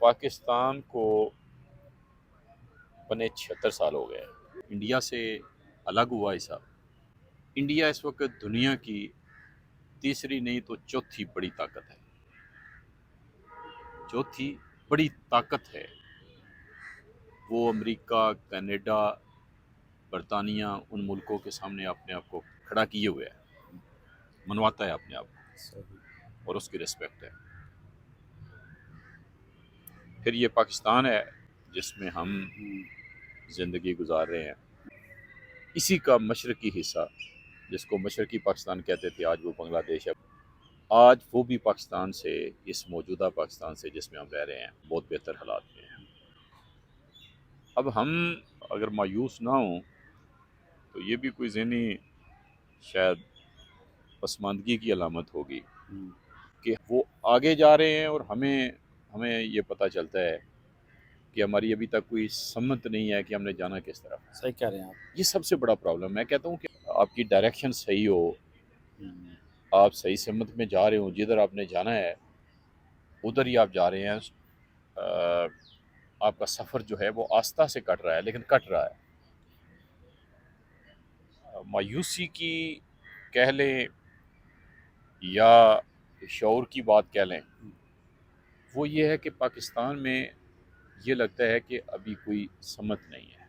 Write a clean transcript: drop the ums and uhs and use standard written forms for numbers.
پاکستان کو بنے 76 سال ہو گئے، انڈیا سے الگ ہوا ایسا۔ انڈیا اس وقت دنیا کی تیسری نہیں تو چوتھی بڑی طاقت ہے، چوتھی بڑی طاقت ہے۔ وہ امریکہ، کینیڈا، برطانیہ، ان ملکوں کے سامنے اپنے آپ کو کھڑا کیے ہوئے ہے، منواتا ہے اپنے آپ کو اور اس کی رسپیکٹ ہے۔ پھر یہ پاکستان ہے جس میں ہم زندگی گزار رہے ہیں، اسی کا مشرقی حصہ جس کو مشرقی پاکستان کہتے تھے، آج وہ بنگلہ دیش ہے۔ آج وہ بھی پاکستان سے، اس موجودہ پاکستان سے جس میں ہم رہ رہے ہیں، بہت بہتر حالات میں ہیں۔ اب ہم اگر مایوس نہ ہوں تو یہ بھی کوئی ذہنی شاید پسماندگی کی علامت ہوگی کہ وہ آگے جا رہے ہیں اور ہمیں یہ پتہ چلتا ہے کہ ہماری ابھی تک کوئی سمت نہیں ہے کہ ہم نے جانا کس طرف۔ صحیح کہہ رہے ہیں آپ۔ یہ سب سے بڑا پرابلم۔ میں کہتا ہوں کہ آپ کی ڈائریکشن صحیح ہو، آپ صحیح سمت میں جا رہے ہوں، جدھر آپ نے جانا ہے ادھر ہی آپ جا رہے ہیں، آپ کا سفر جو ہے وہ آستہ سے کٹ رہا ہے لیکن کٹ رہا ہے۔ مایوسی کی کہہ لیں یا شعور کی بات کہہ لیں، وہ یہ ہے کہ پاکستان میں یہ لگتا ہے کہ ابھی کوئی سمت نہیں ہے۔